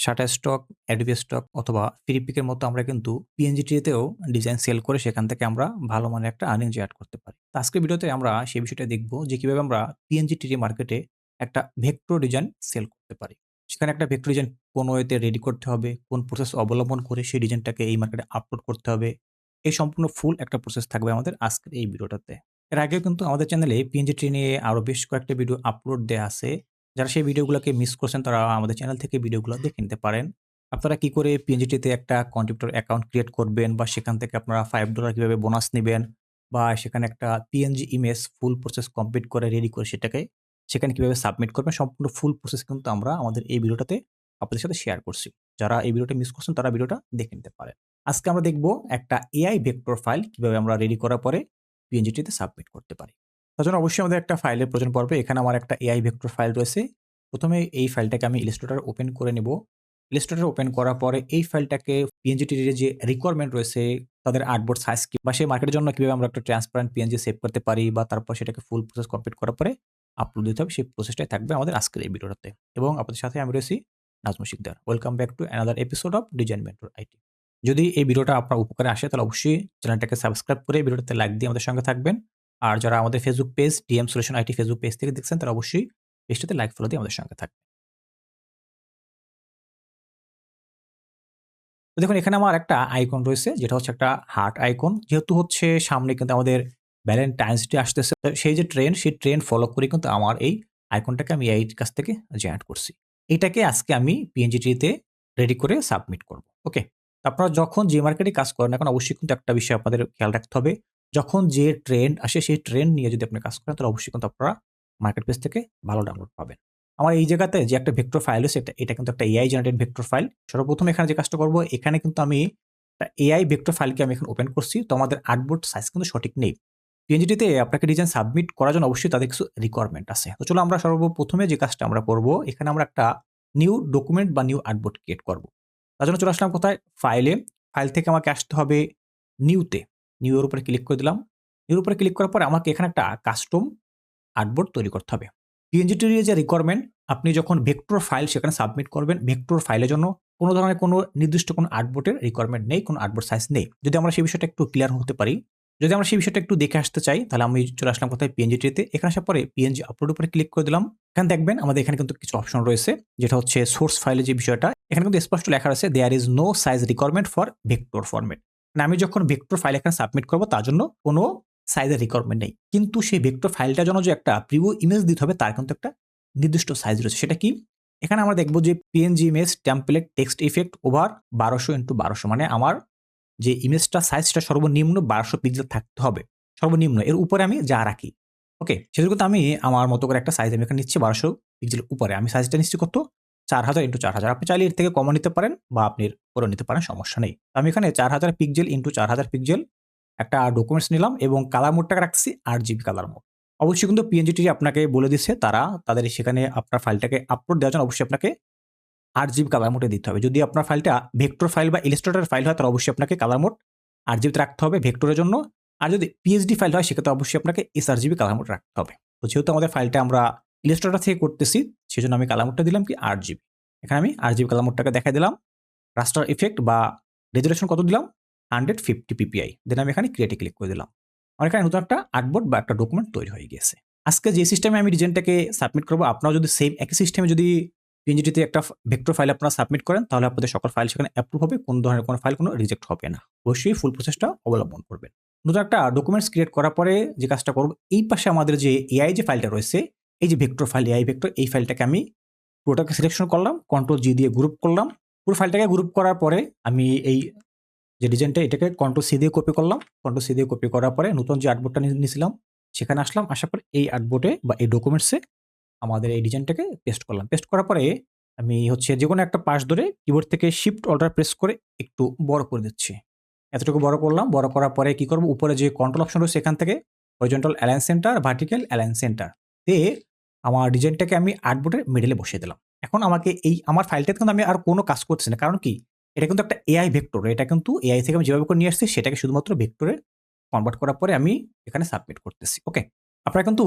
Shutterstock, Adobe Stock অথবা Freepik এর মতো আমরা কিন্তু PNG ট্রিতেও ডিজাইন সেল করে সেখান থেকে আমরা ভালো মানের একটা আর্নিং জেনারেট করতে পারি। তো আজকের ভিডিওতে আমরা সেই বিষয়টা দেখব যে কিভাবে আমরা PNG ট্রি মার্কেটে একটা ভেক্টর ডিজাইন সেল করতে পারি। সেখানে একটা ভেক্টর ডিজাইন কোন ওয়েতে রেডি করতে হবে, কোন প্রসেস অবলম্বন করে সেই ডিজাইনটাকে এই মার্কেটে আপলোড করতে হবে। এই সম্পূর্ণ ফুল একটা প্রসেস থাকবে আমাদের আজকের এই ভিডিওটাতে। এর আগেও কিন্তু আমাদের চ্যানেলে PNG ট্রি নিয়ে আরো বেশ কয়েকটা ভিডিও আপলোড দেয়া আছে। যারা সেই ভিডিওগুলোকে মিস করছেন তারা আমাদের চ্যানেল থেকে ভিডিওগুলো দেখে নিতে পারেন। আপনারা কি করে পিএনজিটিতে একটা কন্ট্রিবিউটর অ্যাকাউন্ট ক্রিয়েট করবেন বা সেখান থেকে আপনারা $5 কিভাবে বোনাস নিবেন বা সেখানে একটা পিএনজি ইমেজ ফুল প্রসেস কমপ্লিট করে রেডি করে সেখানে কিভাবে সাবমিট করবেন সম্পূর্ণ ফুল প্রসেস কিন্তু আমরা আমাদের এই ভিডিওটাতে আপনাদের সাথে শেয়ার করছি। যারা এই ভিডিওটা মিস করছেন তারা ভিডিওটা দেখে নিতে পারেন। আজকে আমরা দেখব একটা এআই ভেক্টর ফাইল কিভাবে আমরা রেডি করার পরে পিএনজিটিতে সাবমিট করতে পারি। তার জন্য অবশ্যই আমাদের একটা ফাইলের প্রয়োজন পড়বে। এখানে আমার একটা এআই ভেক্টর ফাইল রয়েছে। প্রথমে এই ফাইলটাকে আমি ইলাস্ট্রেটর ওপেন করে নেব। ইলাস্ট্রেটর ওপেন করার পরে এই ফাইলটাকে পিএনজি টির যে রিকোয়ারমেন্ট রয়েছে তাদের আর্টবোর্ড সাইজ কি বা সেই মার্কেটের জন্য কিভাবে আমরা একটা ট্রান্সপারেন্ট পিএনজি সেভ করতে পারি বা তারপর সেটাকে ফুল প্রসেস কমপ্লিট করার পরে আপলোড দিতে হবে সেই প্রসেসটাই থাকবে আমাদের আজকের এই ভিডিওটাতে। এবং আপনাদের সাথে আমি রয়েছি Nazmul Shikdar. Welcome back to another episode of Design Mentor IT. যদি এই ভিডিওটা আপনার উপকারে আসে তাহলে অবশ্যই চ্যানেলটাকে সাবস্ক্রাইব করে ভিডিওটাতে লাইক দিয়ে আমাদের সঙ্গে থাকবেন। আর যারা আমাদের Facebook page DM solution IT Facebook page থেকে দেখছেন তারা অবশ্যই পেজটাতে লাইক ফলো দিয়ে আমাদের সঙ্গে থাকবেন। তো দেখুন এখানে আমার একটা আইকন রয়েছে যেটা হচ্ছে একটা হার্ট আইকন। যেহেতু হচ্ছে সামনে কিন্তু আমাদের ভ্যালেন্টাইন্স ডে আসতেছে। তো সেই যে ট্রেন্ড, সেই ট্রেন্ড ফলো করে কিন্তু আমার এই আইকনটাকে আমি এই কাছ থেকে জেনারেট করছি। এটাকে আজকে আমি PNG তে রেডি করে সাবমিট করব। ওকে? তো আপনারা যখন যে মার্কেটে কাজ করেন না কেন অবশ্যই কিন্তু একটা বিষয় আপনাদের খেয়াল রাখতে হবে। যখন যে ট্রেন্ড আসে সেই ট্রেন্ড নিয়ে যদি আপনি কাজ করেন তাহলে অবশ্যই কিন্তু আপনারা মার্কেট প্লেস থেকে ভালো ডাউনলোড পাবেন। আমার এই জায়গাতে যে একটা ভেক্টর ফাইল আছে এটা কিন্তু একটা এআই জেনারেটেড ভেক্টর ফাইল। সর্বপ্রথম এখানে যে কাজটা করব এখানে কিন্তু আমি একটা এআই ভেক্টর ফাইলকে আমি এখন ওপেন করছি। তো আমাদের আর্টবোর্ড সাইজ কিন্তু সঠিক নেই। পিএনজিটিতে আপনাকে ডিজাইন সাবমিট করার জন্য অবশ্যই তাদের কিছু রিকোয়ারমেন্ট আছে। তো চলো আমরা সর্বপ্রথমে যে কাজটা আমরা করব এখানে আমরা একটা নিউ ডকুমেন্ট বা নিউ আর্টবোর্ড ক্রিয়েট করব। তার জন্য চলে আসলাম কোথায়? ফাইলে। ফাইল থেকে আমাকে আসতে হবে নিউতে। নিউ এর উপরে ক্লিক করে দিলাম। নিউ এর উপরে ক্লিক করার পরে আমাকে এখানে একটা কাস্টম আর্টবোর্ড তৈরি করতে হবে। পিএনজি ট্রি এর যে রিকোয়ারমেন্ট আপনি যখন ভেক্টর ফাইল সেখানে সাবমিট করবেন, ভেক্টর ফাইলের জন্য কোন ধরনের কোন নির্দিষ্ট কোন আর্টবোর্ডের রিকোয়ারমেন্ট নেই, কোন আর্টবোর্ড সাইজ নেই। যদি আমরা সেই বিষয়টা একটু ক্লিয়ার হতে পারি, যদি আমরা সেই বিষয়টা একটু দেখে আসতে চাই, তাহলে আমি চলে আসলাম কোথায়? পিএনজি ট্রিতে। এখানে আসার পরে পিএনজি আপলোড উপরে ক্লিক করে দিলাম। এখানে দেখবেন আমাদের এখানে কিন্তু কিছু অপশন রয়েছে, যেটা হচ্ছে সোর্স ফাইলের যে বিষয়টা। এখানে কিন্তু স্পষ্ট লেখা রয়েছে there is no size requirement for vector format. মানে আমি যখন ভেক্টর ফাইল এখানে সাবমিট করব তার জন্য কোন সাইজের রিকোয়ারমেন্ট নেই। কিন্তু সেই ভেক্টর ফাইলটার জন্য যে একটা প্রিভিউ ইমেজ দিতে হবে তার কিন্তু একটা নির্দিষ্ট সাইজ রয়েছে। সেটা কি? এখানে আমরা দেখব যে PNG image template text effect over 1200x1200 মানে আমার যে ইমেজটা সাইজটা সর্বনিম্ন 1200 পিক্সেল থাকতে হবে। সর্বনিম্ন। এর উপরে আমি যা রাখি। ওকে? সেজন্য কিন্তু আমি আমার মতো করে একটা সাইজ আমি এখানে নিচ্ছি 1200 পিক্সেলের উপরে। আমি সাইজটা নিচ্ছি কত? 4000x4000 আপনি চাইলে এর থেকে কমও নিতে পারেন বা আপনি উপরেও নিতে পারেন, সমস্যা নেই। তো আমি এখানে 4000 পিক্সেল ইনটু 4000 পিক্সেল একটা ডকুমেন্টস নিলাম এবং কালার মোডটাকে রাখছি 8GB কালার মোড। অবশ্যই কিন্তু পিএনজি আপনাকে বলে দিচ্ছে তাদের সেখানে আপনার ফাইলটাকে আপলোড দেওয়ার জন্য অবশ্যই আপনাকে 8GB কালার মোডে দিতে হবে। যদি আপনার ফাইলটা ভেক্টর ফাইল বা ইলাস্ট্রেটর ফাইল হয় তাহলে অবশ্যই আপনাকে কালার মোড 8GB তে রাখতে হবে ভেক্টরের জন্য। আর যদি পিএইচডি ফাইল হয় সেক্ষেত্রে অবশ্যই আপনাকে sRGB কালার মোড রাখতে হবে। তো যেহেতু আমাদের ফাইলটা আমরা ইলাস্ট্রেটর থেকে করতেছি সেজন্য আমি কালার মোডটা দিলাম কি 8GB। এখানে আমি 8GB কালার মোডটাকে দেখাই দিলাম। রাস্টার ইফেক্ট বা রেজোলিউশন কত দিলাম? 150 পিপিআই। দেন আমি এখানে ক্রিয়েটে ক্লিক করে দিলাম। আমার এখানে নতুন একটা আর্টবোর্ড বা একটা ডকুমেন্ট তৈরি হয়ে গিয়েছে। আজকে যে সিস্টেমে আমি ডিজাইনটাকে সাবমিট করব আপনারাও যদি সেম একই সিস্টেমে যদি পিএনজিটিতে একটা ভেক্টর ফাইল আপনারা সাবমিট করেন তাহলে আপনাদের সকল ফাইল সেখানে অ্যাপ্রুভ হবে। কোন ধরনের কোন ফাইল কোনো রিজেক্ট হবে না। অবশ্যই ফুল প্রসেসটা অবলম্বন করবেন। নতুন একটা ডকুমেন্টস ক্রিয়েট করার পরে যে কাজটা করব এই পাশে আমাদের যে এআই যে ফাইলটা রয়েছে, এই যে ভেক্টর ফাইল এআই ভেক্টর এই ফাইলটাকে আমি পুরোটাকে সিলেকশন করলাম, কন্ট্রোল জি দিয়ে গ্রুপ করলাম। পুরো ফাইলটাকে গ্রুপ করার পরে আমি এই যে ডিজাইনটা এটাকে কন্ট্রোল সি দিয়ে কপি করলাম। কন্ট্রোল সি দিয়ে কপি করার পরে নতুন যে আর্টবোর্ডটা নিয়েছিলাম সেখানে আসলাম। আসার পরে এই আর্টবোর্ডে বা এই ডকুমেন্টসে আমাদের এই ডিজাইনটাকে পেস্ট করলাম। পেস্ট করার পরে আমি হচ্ছে যেকোনো একটা পাশ ধরে কিবোর্ড থেকে শিফট অল্টার প্রেস করে একটু বড় করে দিচ্ছি। এতটুকু বড় করলাম। বড় করার পরে কি করব? উপরে যে কন্ট্রোল অপশন রয়েছে এখান থেকে horizontal align centre, vertical align centre দিয়ে আমার ডিজাইনটাকে আমি আর্টবোর্ডের মিডলে বসিয়ে দিলাম। এখন আমাকে এই আমার ফাইলটাতে কিন্তু আমি আর কোনো কাজ করতেছি না। কারণ কি? এটা কিন্তু একটা এআই ভেক্টর। এটা কিন্তু এআই থেকে আমি যেভাবে করে নিয়ে আসছি সেটাকে শুধুমাত্র ভেক্টরে কনভার্ট করার পরে আমি এখানে সাবমিট করতেছি। ওকে? আপনারা কিন্তু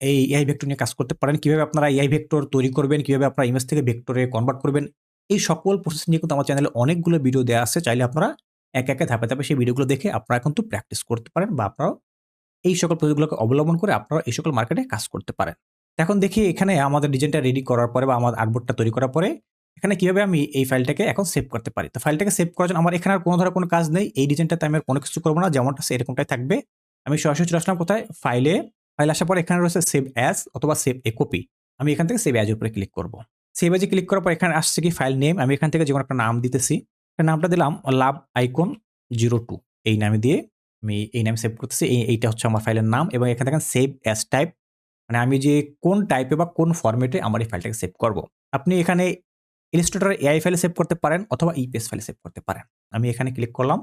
এই এআই ভেক্টর নিয়ে কাজ করতে পারেন। কিভাবে আপনারা এআই ভেক্টর তৈরি করবেন, কিভাবে আপনারা ইমেজ থেকে ভেক্টরে কনভার্ট করবেন, এই সকল প্রসেস নিয়ে কিন্তু আমার চ্যানেলে অনেকগুলো ভিডিও দেয়া আছে। চাইলে আপনারা একে, একে ধাপে, ধাপে সেই ভিডিওগুলো দেখে আপনারা কিন্তু প্র্যাকটিস করতে পারেন বা আপনারাও এই সকল প্রযুক্তিগুলোকে অবলম্বন করে আপনারা এই সকল মার্কেটে কাজ করতে পারেন। এখন দেখি এখানে আমাদের ডিজাইনটা রেডি করার পরে বা আমার আর্টবোর্ডটা তৈরি করার পরে এখানে কিভাবে আমি এই ফাইলটাকে এখন সেভ করতে পারি। তো ফাইলটাকে সেভ করার জন্য আমার এখানে আর কোনো ধরনের কোনো কাজ নেই। এই ডিজাইনটাতে আমি আর কোনো কিছু করব না। যেমনটা আছে এরকমটাই থাকবে। আমি সরাসরি চলে আসলাম কোথায়? ফাইল আসার পরে এখানে রয়েছে সেভ অ্যাজ অথবা সেভ এ কপি। আমি এখান থেকে সেভ অ্যাজ এর উপরে ক্লিক করব। সেভ অ্যাজ এ ক্লিক করার পর এখানে আসছে কি ফাইল নেম। আমি এখান থেকে যেকোনো একটা নাম দিতেছি। নামটা দিলাম লাভ আইকন 02 এই নামে দিয়ে আমি এই নামে সেভ করতেছি। এইটা হচ্ছে আমার ফাইলের নাম এবং এখানে দেখেন সেভ অ্যাজ টাইপ মানে আমি যে কোন টাইপে বা কোন ফরম্যাটে আমার এই ফাইলটাকে সেভ করব। আপনি এখানে ইলাস্ট্রেটর এআই ফাইলে সেভ করতে পারেন অথবা ইপিএস ফাইলে সেভ করতে পারেন। আমি এখানে ক্লিক করলাম।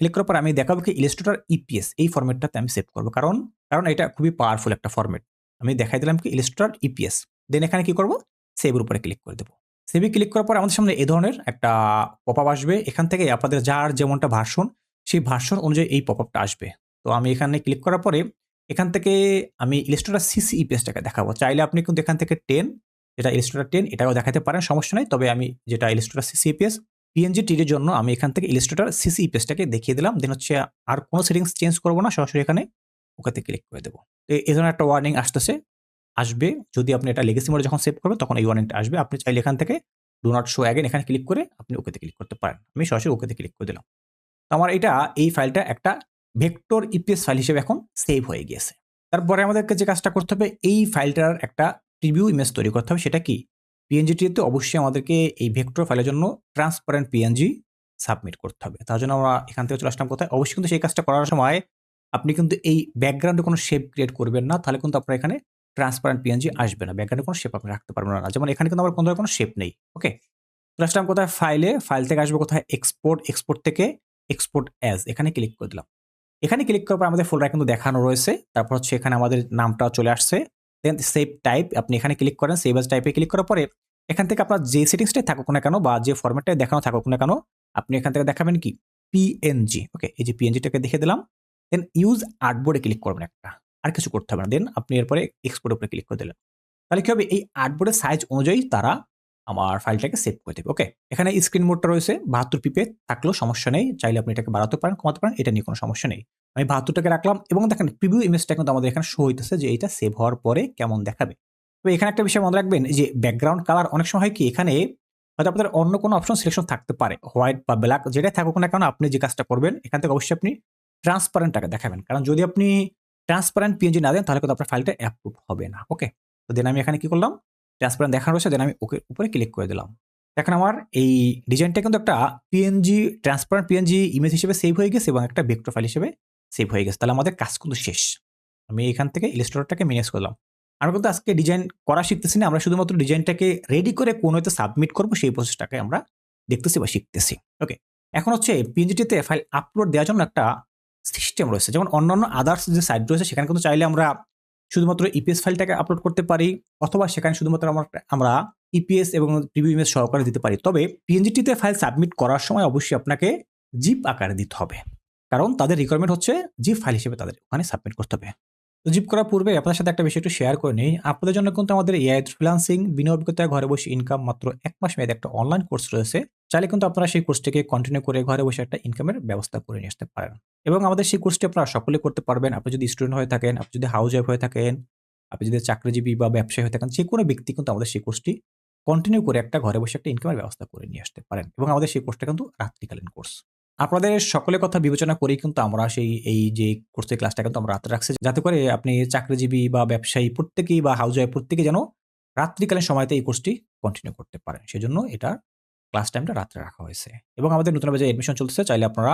ক্লিক করার পর আমি দেখাবো কি ইলাস্ট্রেটর ইপিএস এই ফরম্যাটটাতে আমি সেভ করব। কারণ এটা খুবই পাওয়ারফুল একটা ফরম্যাট। আমি দেখাই দিলাম কি ইলাস্ট্রেটর ইপিএস। দেন এখানে কি করব? সেভ এর উপরে ক্লিক করে দেব। সেভে ক্লিক করার পর আমাদের সামনে এই ধরনের একটা পপআপ আসবে। এখান থেকে আপনাদের যার যেমনটা ভার্সন সেই ভার্সন অনুযায়ী এই পপআপটা আসবে। তো আমি এখানে ক্লিক করার পরে এখান থেকে আমি ইলাস্ট্রেটর সিসি ইপিএসটাকে দেখাবো। চাইলে আপনি কিন্তু এখান থেকে 10 যেটা ইলাস্ট্রেটর 10 এটাও দেখাতে পারেন, সমস্যা নাই। তবে আমি যেটা ইলাস্ট্রেটর সিসি ইপিএস পিএনজি টির জন্য আমি এখান থেকে ইলাস্ট্রেটর সিসি ইপিএসটাকে দেখিয়ে দিলাম। দেন হচ্ছে আর কোনো সেটিংস চেঞ্জ করব না। সরাসরি এখানে ওকেতে ক্লিক করে দেব। তো এই ধরনের একটা ওয়ার্নিং আসবে। যদি আপনি এটা লেগেসি মোডে যখন সেভ করবেন তখন এই ওয়ার্নিংটা আসবে। আপনি চাইলে এখান থেকে ডু নট শো অ্যাগেইন এখানে ক্লিক করে আপনি ওকেতে ক্লিক করতে পারেন। আমি সরাসরি ওকেতে ক্লিক করে দিলাম। তো আমার এই ফাইলটা একটা ভেক্টর ইপিএস ফাইল হিসেবে এখন সেভ হয়ে গিয়েছে। তারপরে আমাদেরকে যে কাজটা করতে হবে এই ফাইলটার একটা প্রিভিউ ইমেজ তৈরি করতে হবে। সেটা কি? পিএনজিটিতে অবশ্যই আমাদেরকে এই ভেক্টর ফাইলের জন্য ট্রান্সপারেন্ট পিএনজি সাবমিট করতে হবে। তার জন্য আমরা এখান থেকে চলে আসলাম কোথায়? অবশ্যই কিন্তু সেই কাজটা করার সময় আপনি কিন্তু এই ব্যাকগ্রাউন্ডে কোনো শেপ ক্রিয়েট করবেন না। তাহলে কিন্তু আপনার এখানে ট্রান্সপারেন্ট পিএনজি আসবে না। ব্যাকগ্রাউন্ডে কোনো শেপ আপনি রাখতে পারবেন না। যেমন এখানে কিন্তু আমার কোনো ধরনের কোনো শেপ নেই। ওকে? চলে আসলাম কোথায়? ফাইল থেকে আসবো কোথায়? এক্সপোর্ট থেকে এক্সপোর্ট অ্যাজ এখানে ক্লিক করে দিলাম। এখানে ক্লিক করার পর আমাদের ফোল্ডার কিন্তু দেখানো রয়েছে। তারপর হচ্ছে এখানে আমাদের নামটা চলে আসছে। দেন সেভ টাইপ আপনি এখানে ক্লিক করেন। সেভ অ্যাজ টাইপে ক্লিক করার পরে এখান থেকে আপনার যে সেটিংসটাই থাকুক না কেন বা যে ফরম্যাটটাই দেখানো থাকুক না কেন, আপনি এখান থেকে দেখাবেন কি? পিএনজি। ওকে? এই যে পিএনজিটাকে দেখে দিলাম। দেন ইউজ আর্টবোর্ডে ক্লিক করবেন একটা। আর কিছু করতে হবে না। দেন আপনি এরপরে এক্সপোর্ট এর উপরে ক্লিক করে দিলেন। তাহলে কি হবে? এই আর্টবোর্ডের সাইজ অনুযায়ী তারা আমার ফাইলটাকে সেভ করে দেবে। ওকে? এখানে স্ক্রিন মোডটা রয়েছে ৭২ পিপি থাকলেও সমস্যা নেই। চাইলে আপনি এটাকে বাড়াতে পারেন, কমাতে পারেন। এটা নিয়ে কোনো সমস্যা নেই। আমি ৭২ টাকে রাখলাম এবং দেখেন প্রিভিউ ইমেজটা কিন্তু আমাদের এখানে শো হইতেছে যে এটা সেভ হওয়ার পরে কেমন দেখাবে। তো এখানে একটা বিষয় মনে রাখবেন যে ব্যাকগ্রাউন্ড কালার অনেক সময় হয় কি এখানে হয়তো আপনাদের অন্য কোনো অপশন সিলেকশন থাকতে পারে। হোয়াইট বা ব্ল্যাক যেটাই থাকুক না কেন আপনি যে কাজটা করবেন এখান থেকে অবশ্যই আপনি ট্রান্সপারেন্ট টাকে দেখাবেন। কারণ যদি আপনি ট্রান্সপারেন্ট পিএনজি না দেন তাহলে কিন্তু আপনার ফাইলটা অ্যাপ্রুভ হবে না। ওকে? তো দেন আমি এখানে কি করলাম? ট্রান্সপারেন্ট দেখানো রয়েছে দেন আমি ওকে উপরে ক্লিক করে দিলাম। এখন আমার এই ডিজাইনটা কিন্তু একটা ট্রান্সপারেন্ট পিএনজি ইমেজ হিসেবে সেভ হয়ে গেছে এবং একটা ভেক্টর ফাইল হিসেবে সেভ হয়ে গেছে। তাহলে আমাদের কাজ কিন্তু শেষ। আমি এখান থেকে ইলাস্ট্রেটরটাকে ম্যানেজ করলাম। আমরা কিন্তু আজকে ডিজাইন করা শিখতেছি না। আমরা শুধুমাত্র ডিজাইনটাকে রেডি করে কোন ওয়েতে সাবমিট করব সেই প্রসেসটাকে আমরা দেখতেছি বা শিখতেছি। ওকে? এখন হচ্ছে পিএনজিটিতে ফাইল আপলোড দেওয়ার জন্য একটা সিস্টেম রয়েছে। যেমন অন্যান্য আদার্স যে সাইট রয়েছে সেখানে কিন্তু চাইলে আমরা শুধুমাত্র ইপিএস ফাইলটাকে আপলোড করতে পারি অথবা সেখানে শুধুমাত্র আমরা ইপিএস এবং প্রিভিউ ইমেজ সহকারে দিতে পারি। তবে পিএনজিটিতে ফাইল সাবমিট করার সময় অবশ্যই আপনাকে জিপ আকারে দিতে হবে। কারণ তাদের রিকোয়ারমেন্ট হচ্ছে জিপ ফাইল হিসেবে তাদের ওখানে সাবমিট করতে হবে। তো জিপ করার পূর্বে আপনাদের সাথে একটা বিষয় একটু শেয়ার করে নেই। আপনাদের জন্য কিন্তু আমাদের এআই ফ্রিল্যান্সিং বিনা অভিজ্ঞতায় ঘরে বসে ইনকাম মাত্র ১ মাস মেয়াদী একটা অনলাইন কোর্স রয়েছে। চাইলে কিন্তু আপনারা সেই কোর্সটিকে কন্টিনিউ করে ঘরে বসে একটা ইনকামের ব্যবস্থা করে নিয়ে আসতে পারেন। এবং আমাদের সেই কোর্সটি আপনারা সকলে করতে পারবেন। আপনি যদি স্টুডেন্ট হয়ে থাকেন, আপনি যদি হাউস ওয়াইফ হয়ে থাকেন, আপনি যদি চাকরিজীবী বা ব্যবসায়ী হয়ে থাকেন, যেকোনো ব্যক্তি কিন্তু আমাদের সেই কোর্সটি কন্টিনিউ করে একটা ঘরে বসে একটা ইনকামের ব্যবস্থা করে নিয়ে আসতে পারেন। এবং আমাদের সেই কোর্সটা কিন্তু রাত্রিকালীন কোর্স। আপনাদের সকলের কথা বিবেচনা করেই কিন্তু আমরা এই যে কোর্সের ক্লাসটা কিন্তু আমরা রাতে রাখছি। যাতে করে আপনি চাকরিজীবী বা ব্যবসায়ী প্রত্যেকেই বা হাউস ওয়াইফ প্রত্যেকেই যেন রাত্রিকালীন সময়তে এই কোর্সটি কন্টিনিউ করতে পারেন। সেজন্য এটার ক্লাস টাইমটা রাত্রে রাখা হয়েছে। এবং আমাদের নতুন ব্যাচে অ্যাডমিশন চলতেছে। চাইলে আপনারা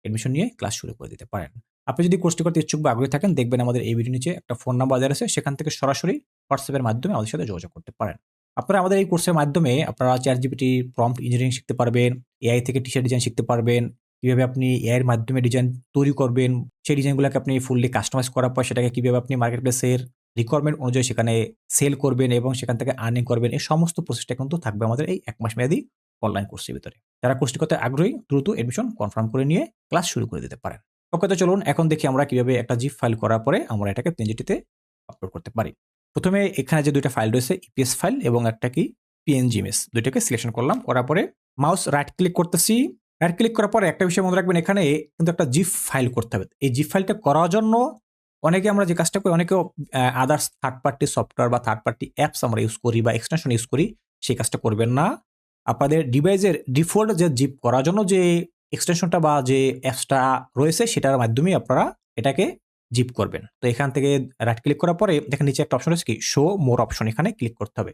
অ্যাডমিশন নিয়ে ক্লাস শুরু করে দিতে পারেন। আপনি যদি কোর্সটি করতে ইচ্ছুক বা আগ্রহী থাকেন দেখবেন আমাদের এই ভিডিও নিচে একটা ফোন নাম্বার দেওয়া আছে। সেখান থেকে সরাসরি WhatsApp এর মাধ্যমে আমাদের সাথে যোগাযোগ করতে পারেন। আপনারা আমাদের এই কোর্সের মাধ্যমে আপনারা ChatGPT প্রম্পট ইঞ্জিনিয়ারিং শিখতে পারবেন, এআই থেকে টি-শার্ট ডিজাইন শিখতে পারবেন। কিভাবে আপনি এআই এর মাধ্যমে ডিজাইন তৈরি করবেন, সেই ডিজাইনগুলোকে আপনি ফুললি কাস্টমাইজ করার পর সেটাকে কিভাবে আপনি মার্কেট প্লেসের রিকোয়ারমেন্ট অনুযায়ী সেখানে সেল করবেন এবং সেখান থেকে আর্নিং করবেন। এই সমস্ত প্রসেসটা কিন্তু থাকবে আমাদের এই ১ মাস মেয়াদী অনলাইন কোর্সের ভিতরে। যারা কোর্সটি করতে আগ্রহী দ্রুত অ্যাডমিশন কনফার্ম করে নিয়ে ক্লাস শুরু করে দিতে পারেন। ওকে, তো চলুন এখন দেখি আমরা কিভাবে একটা জিপ ফাইল করার পরে আমরা এটাকে পিএনজিটিতে আপলোড করতে পারি। প্রথমে এখানে যে ২ টা ফাইল রয়েছে ইপিএস ফাইল এবং একটা কি পিএনজি ইমেজ দুইটাকে সিলেকশন করলাম। করার পরে মাউস রাইট ক্লিক করতেছি। রাইট ক্লিক করার পরে একটা বিষয় মনে রাখবেন, এখানে কিন্তু একটা জিপ ফাইল করতে হবে। এই জিপ ফাইলটা করার জন্য অনেকে আমরা যে কাজটা করি, অনেকেও আদার্স থার্ড পার্টি সফটওয়্যার বা থার্ড পার্টি অ্যাপস আমরা ইউজ করি বা এক্সটেনশন ইউজ করি, সেই কাজটা করবেন না। আপনাদের ডিভাইসের ডিফল্ট যে জিপ করার জন্য যে এক্সটেনশনটা বা যে অ্যাপসটা রয়েছে সেটার মাধ্যমেই আপনারা এটাকে জিপ করবেন। তো এখান থেকে রাইট ক্লিক করার পরে দেখেন নিচে একটা অপশন রয়েছে কি শো মোর অপশন, এখানে ক্লিক করতে হবে।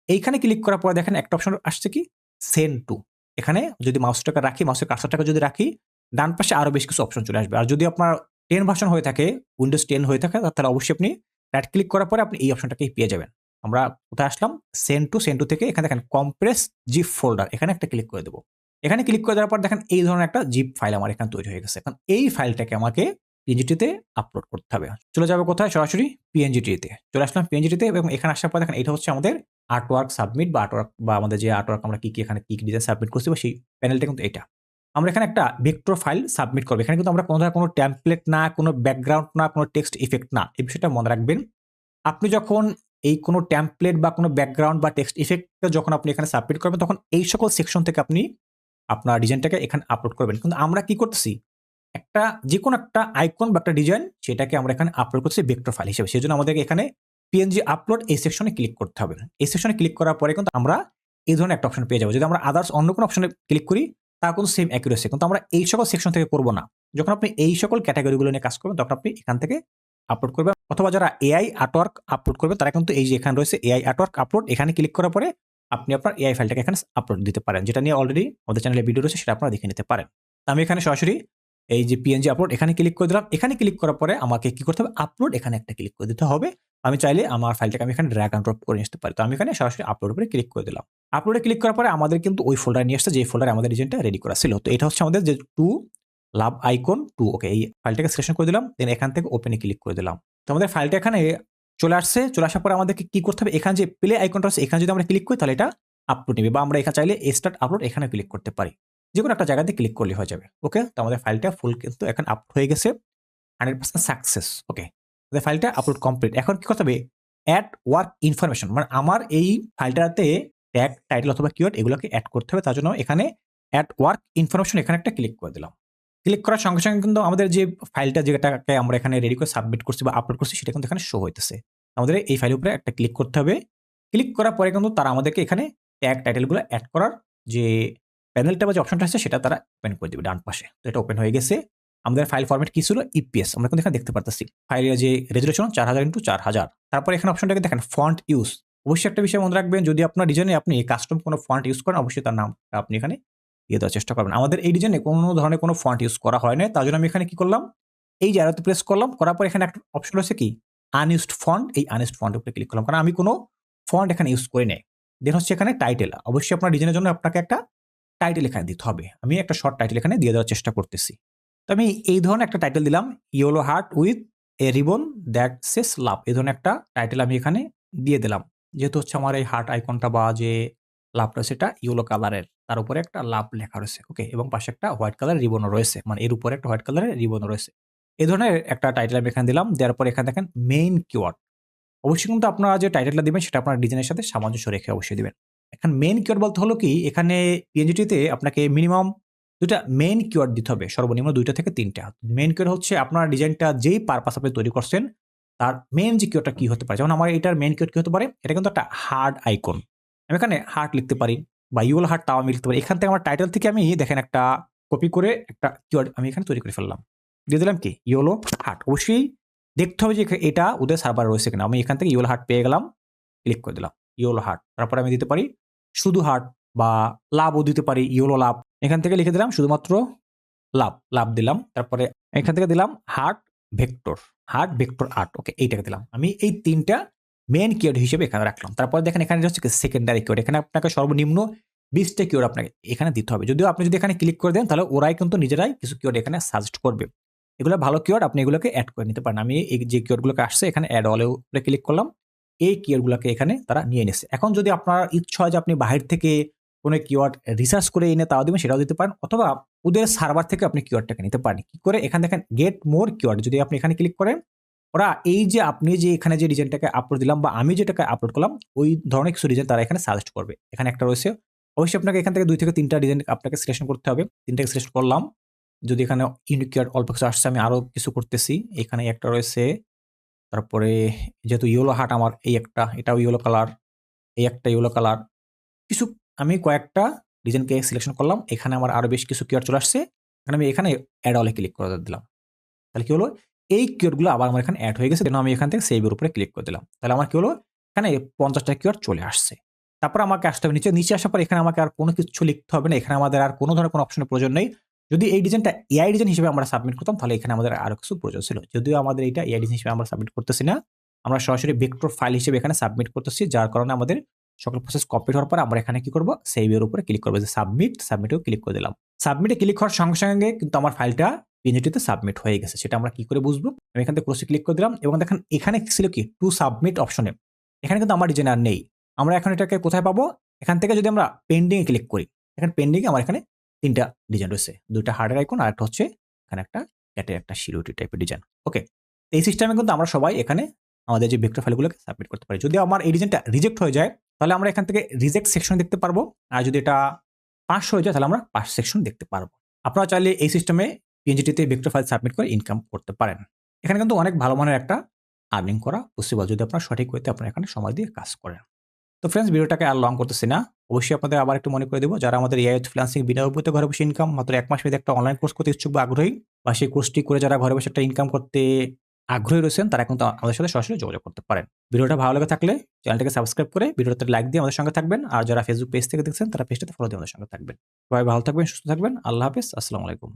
এইখানে ক্লিক করার পরে দেখেন একটা অপশন আসছে কি সেন্ড টু। এখানে যদি মাউসটাকে রাখি, মাউসের কার্সারটাকে যদি রাখি, ডান পাশে আরো বেশ কিছু অপশন চলে আসবে। আর যদি আপনার 10 ভার্সন হয়ে থাকে, উইন্ডোজ 10 হয়ে থাকে, তাহলে অবশ্যই আপনি রাইট ক্লিক করার পরে আপনি এই অপশনটাকেই পেয়ে যাবেন। আমরা কোথায় আসলাম? সেন্ড টু থেকে এখানে দেখেন কম্প্রেস জিপ ফোল্ডার, এখানে একটা ক্লিক করে দেবো। এখানে ক্লিক করে দেওয়ার পর দেখেন এই ধরনের একটা জিপ ফাইল আমার এখানে তৈরি হয়ে গেছে। এখন এই ফাইলটাকে আমাকে পিএনজিটিতে আপলোড করতে হবে। চলে যাবে কোথায়? সরাসরি পিএনজিটিতে চলে আসলাম, পিএনজিটিতে, এবং এখানে আসার পর দেখেন এটা হচ্ছে আমাদের আর্টওয়ার্ক সাবমিট বা আর্টওয়ার্ক বা আমাদের যে আর্টওয়ার্ক আমরা কি এখানে কি ডিজাইন সাবমিট করছি বা সেই প্যানেলটা কিন্তু এটা। আমরা এখানে একটা ভেক্টর ফাইল সাবমিট করব। এখানে কিন্তু আমরা কোনো ধরনের কোনো টেমপ্লেট না, কোনো ব্যাকগ্রাউন্ড না, কোনো টেক্সট ইফেক্ট না। এই বিষয়টা মনে রাখবেন। আপনি যখন এই কোনো টেমপ্লেট বা কোনো ব্যাকগ্রাউন্ড বা টেক্সট ইফেক্ট যখন আপনি এখানে সাবমিট করবেন, তখন এই সকল সেকশন থেকে আপনি আপনার ডিজাইনটাকে এখানে আপলোড করবেন। কিন্তু আমরা কি করতেছি? একটা যেকোনো একটা আইকন বা একটা ডিজাইন সেটাকে আমরা এখানে আপলোড করছি ভেক্টর ফাইল হিসেবে। সেজন্য আমাদেরকে এখানে পিএনজি আপলোড এই সেকশনে ক্লিক করতে হবে। এই সেকশনে ক্লিক করার পরে কিন্তু আমরা এই ধরনের একটা অপশন পেয়ে যাবো। যদি আমরা আদার্স অন্য কোনো অপশনে ক্লিক করি, তা কিন্তু সেম অ্যাকুরেসি, কিন্তু আমরা এই সকল সেকশন থেকে করব না। যখন আপনি এই সকল ক্যাটাগরিগুলো নিয়ে কাজ করবেন, তখন আপনি এখান থেকে আপলোড করবেন। অথবা যারা এআই আর্টওয়ার্ক আপলোড করবে, তারা কিন্তু এই যে এখানে রয়েছে এআই আর্টওয়ার্ক আপলোড, এখানে ক্লিক করার পরে আপনি আপনার এআই ফাইলটাকে এখানে আপলোড দিতে পারেন, যেটা নিয়ে অলরেডি আমাদের চ্যানেলে ভিডিও রয়েছে, সেটা আপনারা দেখে নিতে পারেন। আমি এখানে সরাসরি এই যে পিএনজি আপলোড এখানে ক্লিক করে দিলাম। এখানে ক্লিক করার পরে আমাকে কি করতে হবে? আপলোড এখানে একটা ক্লিক করে দিতে হবে। আমি চাইলে আমার ফাইলটাকে আমি এখানে ড্র্যাগ এন্ড ড্রপ করে নিতে পারি। তো আমি এখানে সরাসরি আপলোড উপরে ক্লিক করে দিলাম। আপলোডে ক্লিক করার পরে আমাদের কিন্তু ওই ফোল্ডারে নিয়ে আসছে, যে ফোল্ডারে আমাদের ডিজাইনটা রেডি করা ছিল। তো এটা হচ্ছে আমাদের যে টু লাভ আইকন 2। ওকে, এই ফাইলটাকে সিলেকশন করে দিলাম, দেন এখান থেকে ওপেনে ক্লিক করে দিলাম। তো আমাদের ফাইলটা এখানে চলে আসছে। চলে আসার পরে আমাদেরকে কি করতে হবে? এখানে যে প্লে আইকনটা আছে, এখানে যদি আমরা ক্লিক করি তাহলে এটা আপলোড নেবে, বা আমরা এখানে চাইলে স্টার্ট আপলোড এখানে ক্লিক করতে পারি। যেকোনো একটা জায়গাতে ক্লিক করলে হয়ে যাবে। ওকে, তো আমাদের ফাইলটা ফুল কিন্তু এখন আপলোড হয়ে গেছে, 100% সাকসেস। ওকে, আমাদের ফাইলটা আপলোড কমপ্লিট। এখন কি করতে হবে? অ্যাড ওয়ার্ক ইনফরমেশন, মানে আমার এই ফাইলটাতে ট্যাগ, টাইটেল অথবা কিওয়ার্ড এগুলোকে অ্যাড করতে হবে। তার জন্য এখানে অ্যাড ওয়ার্ক ইনফরমেশন এখানে একটা ক্লিক করে দিলাম। ক্লিক করার সঙ্গে সঙ্গে কিন্তু আমাদের যে ফাইলটা, যেটাকে আমরা এখানে রেডি করে সাবমিট করছি বা আপলোড করছি, সেটা কিন্তু এখানে শো হইতেছে। আমাদের এই ফাইলের উপরে একটা ক্লিক করতে হবে। ক্লিক করার পরে কিন্তু তারা আমাদেরকে এখানে ট্যাগ, টাইটেলগুলো অ্যাড করার যে প্যানেলটা বা যে অপশনটা আছে সেটা তারা ওপেন করে দিবে ডান পাশে। তো এটা ওপেন হয়ে গেছে। আমাদের ফাইল ফরম্যাট কি ছিল? ইপিএস। আমরা কিন্তু এখানে দেখতে পারতেছি ফাইলের যে রেজুলেশন 4000x4000। তারপরে এখানে অপশনটাকে দেখেন ফন্ট ইউজ। অবশ্যই একটা বিষয় মনে রাখবেন, যদি আপনার ডিজাইনে আপনি কাস্টম কোনো ফন্ট ইউজ করেন, অবশ্যই তার নামটা আপনি এখানে দিয়ে দেওয়ার চেষ্টা করবেন। আমাদের এই ডিজাইনে কোনো ধরনের কোনো ফন্ট ইউজ করা হয় না, তার জন্য আমি এখানে কি করলাম? এই যে অ্যারোতে প্রেস করলাম, করার পর এখানে একটা অপশন রয়েছে কি আনইউজড ফন্ট। এই আনইউজড ফন্টের উপরে ক্লিক করলাম, কারণ আমি কোনো ফন্ট এখানে ইউজ করি নাই। দেন হচ্ছে এখানে টাইটেল। অবশ্যই আপনার ডিজাইনের জন্য আপনাকে একটা টাইটেল এখানে দিতে হবে। আমি একটা শর্ট টাইটেল এখানে দিয়ে দেওয়ার চেষ্টা করতেছি। তো আমি এই ধরনের একটা টাইটেল দিলাম, yellow heart with a ribbon that says love. এই ধরনের একটা টাইটেল আমি এখানে দিয়ে দিলাম। যেহেতু হচ্ছে আমার এই হার্ট আইকনটা বা যে লাভটা সেটা ইয়েলো কালারের, তার উপরে একটা লাভ লেখা রয়েছে। ওকে, এবং পাশে একটা হোয়াইট কালার রিবনও রয়েছে, মানে এর উপরে একটা হোয়াইট কালারের রিবনও রয়েছে। এই ধরনের একটা টাইটেল আমি এখানে দিলাম। দেওয়ার পরে এখানে দেখেন মেইন কিওয়ার্ড। অবশ্যই কিন্তু আপনারা যে টাইটেলটা দিবেন সেটা আপনার ডিজাইনের সাথে সামঞ্জস্য রেখে অবশ্যই দিবেন। এখন মেইন কিওয়ার্ড বলতে হলো কি, এখানে পিএনজিটিতে আপনাকে মিনিমাম ২টা মেইন কিওয়ার্ড দিতে হবে, সর্বনিম্ন ২টা থেকে ৩টা। মেইন কিওয়ার্ড হচ্ছে আপনার ডিজাইনটা যেই পারপাস আপনি তৈরি করছেন, তার মেইন যে কিওয়ার্ডটা কি হতে পারে। যেমন আমার এটার মেইন কিওয়ার্ড কি হতে পারে? এটা কিন্তু একটা হার্ড আইকন। আমি এখানে হার্ট লিখতে পারি বা ইউল হার্ট, তাও আমি লিখতে পারি। এখান থেকে আমার টাইটেল থেকে আমি দেখেন একটা কপি করে একটা কিওয়ার্ড আমি এখানে তৈরি করে ফেললাম। দিয়ে দিলাম কি ইয়েলো হার্ট। অবশ্যই দেখতে হবে যে এটা ওদের সার্ভার রয়েছে কিনা। আমি এখান থেকে ইয়েলো হার্ট পেয়ে গেলাম, ক্লিক করে দিলাম ইয়েলো হার্ট। তারপরে আমি দিতে পারি শুধু হার্ট বা লাভও দিতে পারি, ইয়েলো লাভ। এখান থেকে লিখে দিলাম শুধুমাত্র লাভ, লাভ দিলাম। তারপরে এখান থেকে দিলাম হার্ট ভেক্টর আর্ট। ওকে, এইটাকে দিলাম। আমি এই ৩টা মেইন কিওয়ার্ড হিসেবে এখানে রাখলাম। তারপরে দেখেন এখানে হচ্ছে সেকেন্ডারি কিওয়ার্ড। এখানে আপনাকে সর্বনিম্ন ২০টা কিওয়ার্ড আপনাকে এখানে দিতে হবে। যদিও আপনি যদি এখানে ক্লিক করে দেন, তাহলে ওরাই কিন্তু নিজেরাই কিছু কিওয়ার্ড এখানে সাজেস্ট করবে। এগুলো ভালো কিওয়ার্ড, আপনি এগুলোকে অ্যাড করে নিতে পারেন। আমি এই যে কিওয়ার্ডগুলোকে আসছে এখানে অ্যাড অল উপরে ক্লিক করলাম। এই কিওয়ার্ডগুলোকে এখানে তারা নিয়ে নিচ্ছে। এখন যদি আপনার ইচ্ছা হয় যে আপনি বাহির থেকে কোনো কিওয়ার্ড রিসার্চ করে এনে তাও দিবেন, সেটাও দিতে পারেন। অথবা ওদের সার্ভার থেকে আপনি কিওয়ার্ডটাকে নিতে পারেন। কি করে? এখানে দেখেন গেট মোর কিওয়ার্ড। যদি আপনি এখানে ক্লিক করেন, ওরা এই যে আপনি যে এখানে যে ডিজাইনটাকে আপলোড দিলাম বা আমি যেটাকে আপলোড করলাম, ওই ধরনের কিছু ডিজাইন তারা এখানে সাজেস্ট করবে। এখানে একটা রয়েছে। অবশ্যই আপনাকে এখান থেকে ২ থেকে ৩ টা ডিজাইন আপনাকে সিলেকশন করতে হবে। ৩ টাকে সিলেক্ট করলাম। যদি এখানে ইউনিক কিওয়ার্ড অল্প কিছু আসছে, আমি আরো কিছু করতেছি। এখানে একটা রয়েছে। তারপরে যেহেতু ইয়েলো হার্ট আমার এই একটা, এটাও ইয়েলো কালার, এই একটা ইয়েলো কালার। কিছু আমি কয়েকটা ডিজাইনকে সিলেকশন করলাম। এখানে আমার আরো বেশ কিছু কিওয়ার্ড চলে আসছে। এখানে আমি এখানে এড অল এ ক্লিক করে দিলাম। তাহলে কি হলো? এই কিওয়ার্ডগুলো আবার আমার এখানে এড হয়ে গেছে। দেন আমি এখান থেকে সেভ এর উপরে ক্লিক করে দিলাম। তাহলে আমার কি হলো? এখানে ৫০ টা কিওয়ার্ড চলে আসছে। তারপর আমাকে আসতে হবে নিচে। নিচে আসার পর এখানে আমাকে আর কোনো কিছু লিখতে হবে না। এখানে আমাদের আর কোনো ধরনের কোনো অপশনের প্রয়োজন নেই। যদি এই ডিজাইনটা এআই ডিজাইন হিসেবে আমরা সাবমিট করতাম, তাহলে এখানে আমাদের আরো কিছু প্রয়োজন ছিল। যদিও আমাদের এটা এআই ডিজাইন হিসেবে আমরা সাবমিট করতেছি না। আমরা সরাসরি ভেক্টর ফাইল হিসেবে এখানে সাবমিট করতেছি। যার কারণে আমাদের সকল প্রসেস কমপ্লিট হওয়ার পর আমরা এখানে কি করব? সেভ এর উপরে ক্লিক করব যে সাবমিট, সাবমিটেও ক্লিক করে দিলাম। সাবমিটে ক্লিক হওয়ার সঙ্গে, সঙ্গে কিন্তু আমার ফাইলটা পিএনজিটিতে সাবমিট হয়ে গেছে। সেটা আমরা কি করে বুঝবো? আমি এখান থেকে ক্লোজে ক্লিক করে দিলাম এবং দেখেন এখানে ছিল কি টু সাবমিট অপশনে। এখানে কিন্তু আমার ডিজাইন আর নেই। আমরা এখন এটাকে কোথায় পাবো? এখান থেকে যদি আমরা পেন্ডিং এ ক্লিক করি, দেখেন পেন্ডিং এ আমার এখানে ৩ টা ডিজাইন রয়েছে। ২ টা হার্টের আইকন আর একটা হচ্ছে এখানে একটা ক্যাটের একটা শিরোটি টাইপের ডিজাইন। ওকে। এই সিস্টেমে কিন্তু আমরা সবাই এখানে আমাদের যে ভেক্টর ফাইলগুলোকে সাবমিট করতে পারি। যদি আমার এই ডিজাইনটা রিজেক্ট হয়ে যায়, তাহলে আমরা এখান থেকে রিজেক্ট সেকশন দেখতে পারবো। আর যদি এটা পাস হয়ে যায়, তাহলে আমরা পাস সেকশন দেখতে পারবো। আপনারা চাইলে এই সিস্টেমে পিএনজিটিতে ভেক্টর ফাইল সাবমিট করে ইনকাম করতে পারেন। এখানে কিন্তু অনেক ভালো মানের একটা আর্নিং করা পসিবল যদি আপনারা সঠিক ওয়েতে আপনারা এখানে সময় দিয়ে কাজ করেন। তো ফ্রেন্ডস, ভিডিওটাকে আর লং করতেছি না। অবশ্যই আপনাদের আবার একটু মনে করে দেব, যারা আমাদের এআই ফ্রিল্যান্সিং বিনা উপায়তে ঘরে বসে ইনকাম মাত্র ১ মাস মেয়াদী একটা অনলাইন কোর্স করতে ইচ্ছুক বা আগ্রহী, বা সেই কোর্সটি করে যারা ঘরে বসে একটা ইনকাম করতে আগ্রহী রয়েছেন, তারা কিন্তু আমাদের সাথে সরাসরি যোগাযোগ করতে পারেন। ভিডিওটা ভালো লেগে থাকলে চ্যানেলটাকে সাবস্ক্রাইব করে ভিডিওতে লাইক দিয়ে আমাদের সঙ্গে থাকবেন। আর যারা ফেসবুক পেজ থেকে দেখছেন, তারা পেজটাতে ফলো দিয়ে আমাদের সঙ্গে থাকবেন। সবাই ভালো থাকবেন, সুস্থ থাকবেন। আল্লাহ হাফেজ। আসসালামু আলাইকুম।